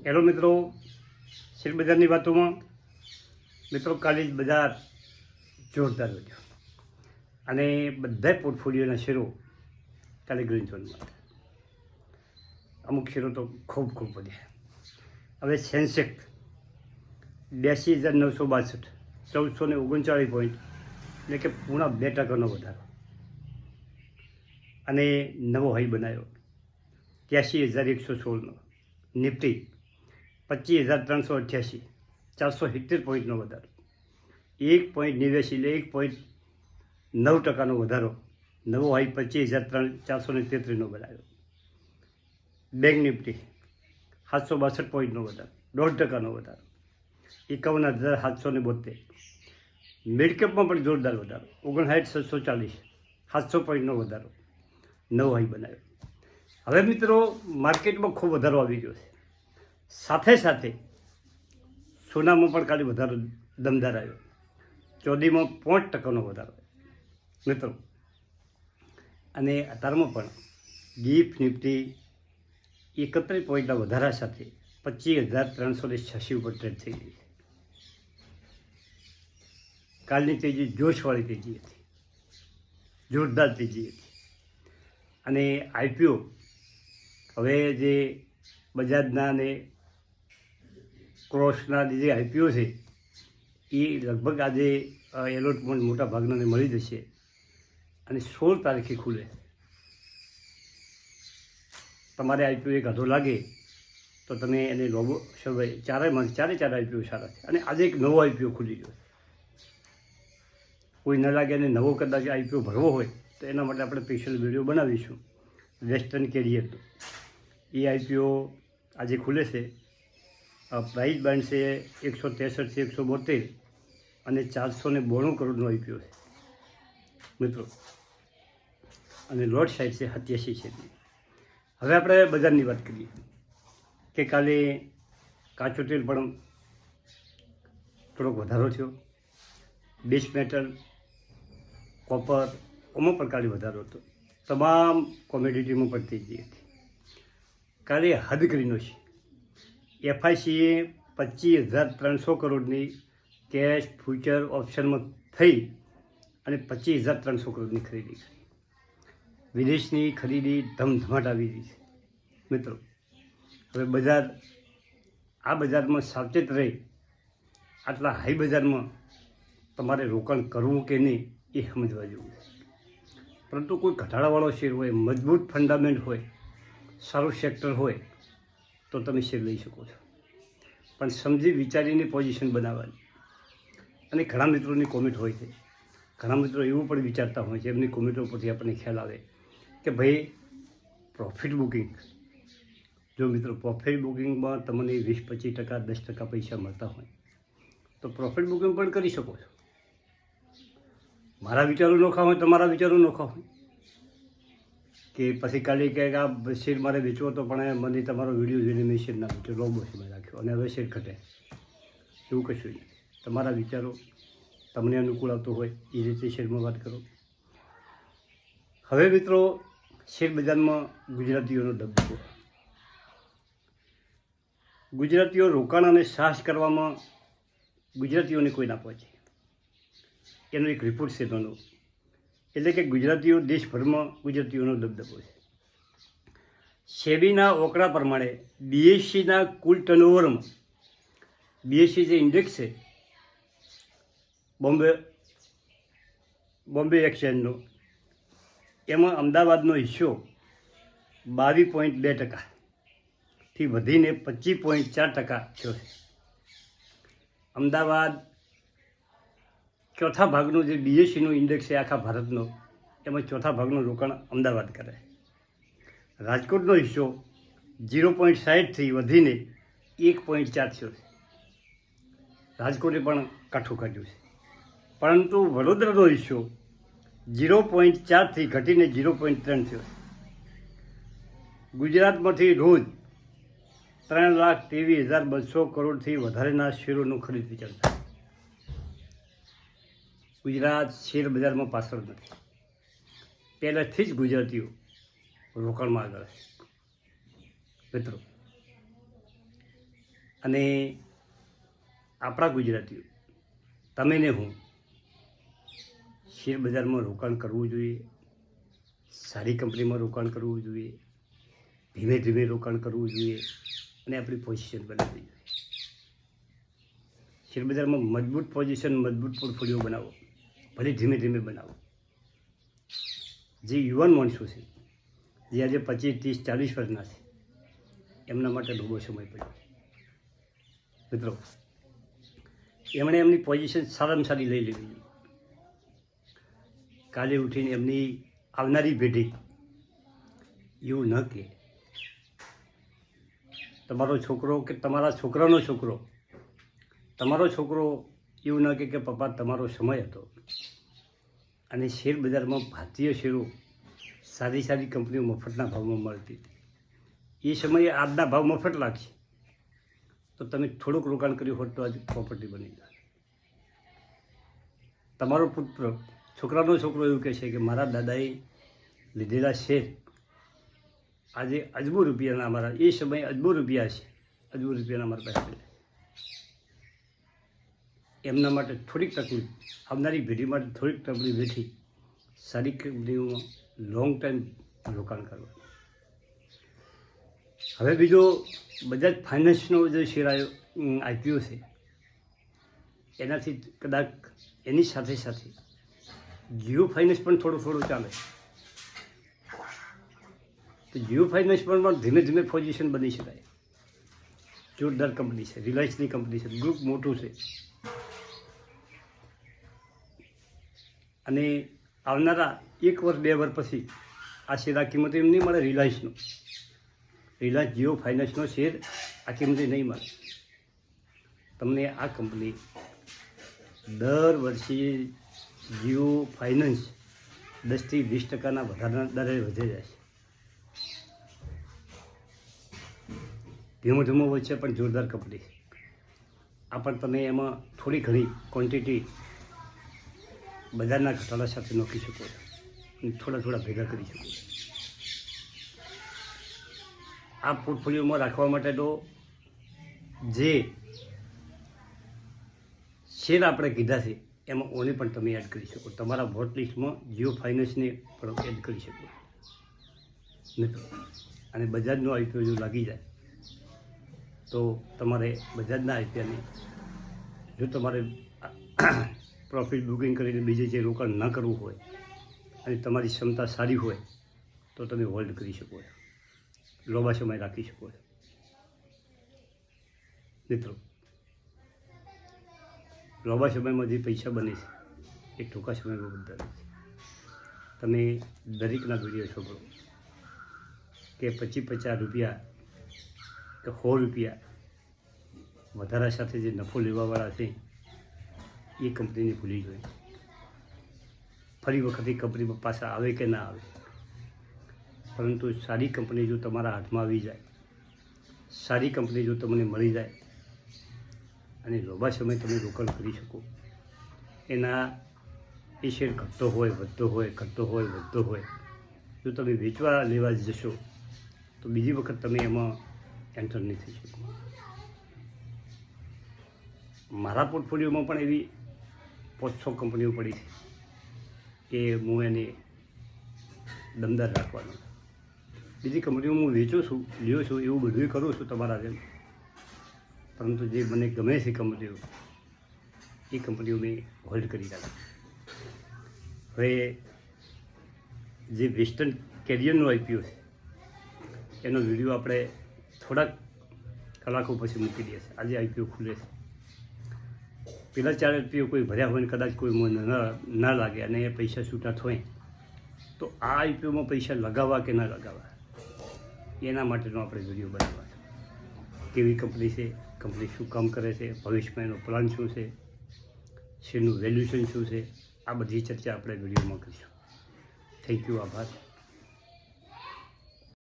Hello મિત્રો, share બજારની વાતોમાં મિત્રો કાલે જ બજાર જોરદાર વધ્યો અને બધા પોર્ટફોલિયોના શેરો કાલે ગ્રીન ઝોનમાં. અમુક શેરો તો ખૂબ વધ્યા. હવે સેન્સેક્સ 82,962 1439 પોઈન્ટ, એટલે કે પૂણા 2% વધારો અને નવો હાઈ બનાવ્યો 83,116નો. નિફ્ટી 25,388 470 પોઈન્ટનો વધારો, 1.89 એટલે 1.9%નો વધારો. નવો હાઈ 25,433નો બનાવ્યો. બેંક નિફ્ટી 762 પોઈન્ટનો વધારો, 1.5%નો વધારો, 51,772. મિડકેપમાં પણ જોરદાર વધારો, 59,640 700 પોઈન્ટનો વધારો, નવો હાઈ બનાવ્યો. હવે મિત્રો માર્કેટમાં ખૂબ વધારો આવી ગયો છે. સાથે સોનામાં પણ કાલે વધારો દમદાર આવ્યો, 14.5%નો વધારો મિત્રો. અને અત્યારમાં પણ ગિફ્ટ નિફ્ટી 31 પોઈન્ટના વધારા સાથે 25,386 ઉપર ટ્રેડ થઈ ગઈ છે. કાલની તેજી જોશવાળી તેજી હતી, જોરદાર તેજી હતી. અને આઈપીઓ હવે જે બજાજના અને ક્રોસના જે આઈપીઓ છે એ લગભગ આજે એલોટમેન્ટ મોટા ભાગનાને મળી જશે અને 16 તારીખે ખુલે. તમારે આઈપીઓ એક અધો લાગે તો તમે એને લોબો ચારે આઈપીઓ સારા છે. અને આજે એક નવો આઈપીઓ ખુલી ગયો. કોઈ ન લાગે અને નવો કદાચ આઈપીઓ ભરવો હોય તો એના માટે આપણે સ્પેશિયલ વિડીયો બનાવીશું. વેસ્ટર્ન કેરિયર એ આઈપીઓ આજે ખુલે છે. પ્રાઇસ બાઇન્ડ છે 163 થી 172 અને 492 કરોડનો આઈપીઓ છે મિત્રો. અને લોટ સાઇઝ છે 87 છે. હવે આપણે બજારની વાત કરીએ કે કાલે કાચું તેલ પણ થોડોક વધારો થયો. બેઝ મેટલ, કોપર એમાં પણ કાલે વધારો હતો. તમામ કોમોડિટીમાં પણ તેજી હતી. કાલે હદ કરીનો છે. એફઆઈસીએ 25,300 કરોડની કેશ ફ્યુચર ઓપ્શનમાં થઈ અને 25,300 કરોડની ખરીદી કરી. વિદેશની ખરીદી ધમધમાટ આવી રહી છે મિત્રો. હવે બજારમાં સાવચેત રહી આટલા હાઈ બજારમાં તમારે રોકાણ કરવું કે નહીં એ સમજવા જેવું છે. પરંતુ કોઈ ઘટાડાવાળો શેર હોય, મજબૂત ફંડામેન્ટ હોય, સારું સેક્ટર હોય તો તમે શેર લઈ શકો છો. પણ સમજી વિચારીને પોઝિશન બનાવવાની. અને ઘણા મિત્રોની કોમેન્ટ હોય છે, ઘણા મિત્રો એવું પણ વિચારતા હોય છે, એમની કોમેન્ટો પરથી આપણને ખ્યાલ આવે કે ભાઈ પ્રોફિટ બુકિંગ, જો મિત્રો પ્રોફિટ બુકિંગમાં તમને 20-25%, 10% પૈસા મળતા હોય તો પ્રોફિટ બુકિંગ પણ કરી શકો છો. મારા વિચારો નોખા હોય, તમારા વિચારો નોખા હોય કે પછી કાલે કહે કે આ શેર મારે વેચવો હતો પણ મને તમારો વિડીયો જોઈને મેં શેર ના વેચ્યો, લોબો સમય રાખ્યો અને હવે શેર ઘટે. એવું કશું નહીં. તમારા વિચારો તમને અનુકૂળ આવતો હોય એ રીતે શેરમાં વાત કરો. હવે મિત્રો શેર બજારમાં ગુજરાતીઓનો દબદબો. ગુજરાતીઓ રોકાણ અને સાહસ કરવામાં ગુજરાતીઓને કોઈ ના પહોંચે. એનો એક રિપોર્ટ છે તેનો. એટલે કે ગુજરાતીઓ દેશભરમાં ગુજરાતીઓનો દબદબો છે. સેબીના આંકડા પ્રમાણે બીએસસીના કુલ ટર્નઓવરમાં, બીએસસી જે ઇન્ડેક્સ છે બોમ્બે એક્સચેન્જનો, એમાં અમદાવાદનો હિસ્સો 22.2%થી વધીને 25.4% થયો છે. અમદાવાદ ચોથા ભાગનું જે બીએસસીનું ઇન્ડેક્સ છે આખા ભારતનો, એમાં ચોથા ભાગનું રોકાણ અમદાવાદ કરે. રાજકોટનો હિસ્સો 0.60થી વધીને 1.4 થયો છે. રાજકોટે પણ કાઠું કાઢ્યું છે. પરંતુ વડોદરાનો હિસ્સો 0.4થી ઘટીને 0.3 થયો છે. ગુજરાતમાંથી રોજ 3,23,200 કરોડથી વધારેના શેરોનું ખરીદ વેચાણ થાય. ગુજરાત શેર બજારમાં પાછળ નથી. પહેલાંથી જ ગુજરાતીઓ રોકાણમાં આગળ છે મિત્રો. અને આપણા ગુજરાતીઓ તમે ને હું શેર બજારમાં રોકાણ કરવું જોઈએ, સારી કંપનીમાં રોકાણ કરવું જોઈએ, ધીમે ધીમે રોકાણ કરવું જોઈએ અને આપણી પોઝિશન બનાવવી જોઈએ. શેર બજારમાં મજબૂત પોઝિશન, મજબૂત પોર્ટફોલિયો બનાવો, ભલે ધીમે ધીમે બનાવો. જે યુવાન માણસો છે, જે આજે 25, 30, 40 વર્ષના છે, એમના માટે લાંબો સમય પડ્યો. મિત્રો, એમણે એમની પોઝિશન સારામાં સારી લઈ લેવી. કાલે ઉઠીને એમની આવનારી પેઢી એવું ન કહે તમારો છોકરો કે તમારા છોકરાનો છોકરો, તમારો છોકરો એવું ન કહે કે પપ્પા તમારો સમય હતો અને શેર બજારમાં ભારતીય શેરો સારી સારી કંપનીઓ મફતના ભાવમાં મળતી હતી. એ સમયે આજના ભાવ મફત લાગશે તો તમે થોડુંક રોકાણ કર્યું હોત તો આજે પ્રોપર્ટી બની જાય. તમારો પુત્ર, છોકરાનો છોકરો એવું કહે છે કે મારા દાદાએ લીધેલા શેર આજે અજબો રૂપિયાના અમારા, એ સમયે અજબો રૂપિયા છે, અજબો રૂપિયાના અમારા પાસે. એમના માટે થોડીક તકલીફ, આવનારી પેઢી માટે થોડીક તકલીફ બેઠી સારી કંપનીઓમાં લોંગ ટાઈમ રોકાણ કરવાનું. હવે બીજો બજાજ ફાઇનાન્સનો જે શેર આઈપીઓ છે, એનાથી કદાચ એની સાથે સાથે જીઓ ફાઇનાન્સ પણ થોડું ચાલે. તો જીઓ ફાઇનાન્સ પણ ધીમે ધીમે પોઝિશન બની શકાય. જોરદાર કંપની છે, રિલાયન્સની કંપની છે, ગ્રુપ મોટું છે અને આવનારા 1 વર્ષ 2 વર્ષ પછી આ શેર આ કિંમતે એમ નહીં મળે. રિલાયન્સ જીઓ ફાઇનાન્સનો શેર આ કિંમતે નહીં મળે. તમને આ કંપની દર વર્ષે જીઓ ફાઇનાન્સ 10 થી 20% વધારાના દરે વધે જાય છે. ધીમો ધીમો વચ્ચે પણ જોરદાર કંપની છે. આ પણ તમે એમાં થોડી ઘણી ક્વોન્ટિટી બજારના ઘટાડા સાથે નોખી શકો છો અને થોડા ભેગા કરી શકો છો. આ પોર્ટફોલિયોમાં રાખવા માટે તો જે શેર આપણે કીધા છે એમાં ઓને પણ તમે એડ કરી શકો. તમારા વોટ લિસ્ટમાં જીઓ ફાઇનાન્સને પણ એડ કરી શકો મિત્રો. અને બજાજનો આઈપીઓ જો લાગી જાય તો તમારે બજાજના આઈપીઓને જો તમારે પ્રોફિટ બુકિંગ કરીને બીજે જે રોકાણ ન કરવું હોય અને તમારી ક્ષમતા સારી હોય તો તમે હોલ્ડ કરી શકો છો, લાંબા સમય રાખી શકો છો. મિત્રો, લાંબા સમયમાં જે પૈસા બને છે એ ટૂંકા સમયમાં બધા છે. તમે દરેકના વિડીયો સાંભળો કે 25-50 રૂપિયા કે 100 રૂપિયા વધારા સાથે જે નફો લેવાવાળા છે એ કંપનીને ભૂલી જોઈએ. ફરી વખત એ કંપનીમાં પાછા આવે કે ના આવે, પરંતુ સારી કંપની જો તમારા હાથમાં આવી જાય, સારી કંપની જો તમને મળી જાય અને લાંબા સમય તમે રોકાણ કરી શકો, એના એ શેર ઘટતો હોય, વધતો હોય, ઘટતો હોય, વધતો હોય, જો તમે વેચવા લેવા જશો તો બીજી વખત તમે એમાં એન્ટર નહીં થઈ શકો. મારા પોર્ટફોલિયોમાં પણ એવી 500 કંપનીઓ પડી છે કે હું એને દમદાર રાખવાનો. બીજી કંપનીઓ હું વેચું છું, લ્યો છું, એવું બધું કરું છું તમારા જેમ, પરંતુ જે મને ગમે છે કંપનીઓ, એ કંપનીઓ મેં હોલ્ડ કરી રાખી. હવે જે વેસ્ટર્ન કેરિયરનો આઈપીઓ છે એનો વિડીયો આપણે થોડાક કલાકો પછી મૂકી દઈએ. આજે આઈપીઓ ખુલે છે. પેલા 4 આઈપીઓ કોઈ ભર્યા હોય ને કદાચ કોઈ મને ના લાગે અને એ પૈસા છૂટા થાય તો આ આઈપીઓમાં પૈસા લગાવવા કે ના લગાવવા એના માટેનો આપણે વિડીયો બનાવવા છે. કેવી કંપની છે, કંપની શું કામ કરે છે, ભવિષ્યમાં એનો પ્લાન શું છે, શેરનું વેલ્યુએશન શું છે, આ બધી ચર્ચા આપણે વિડીયોમાં કરીશું. થેન્ક યુ, આભાર.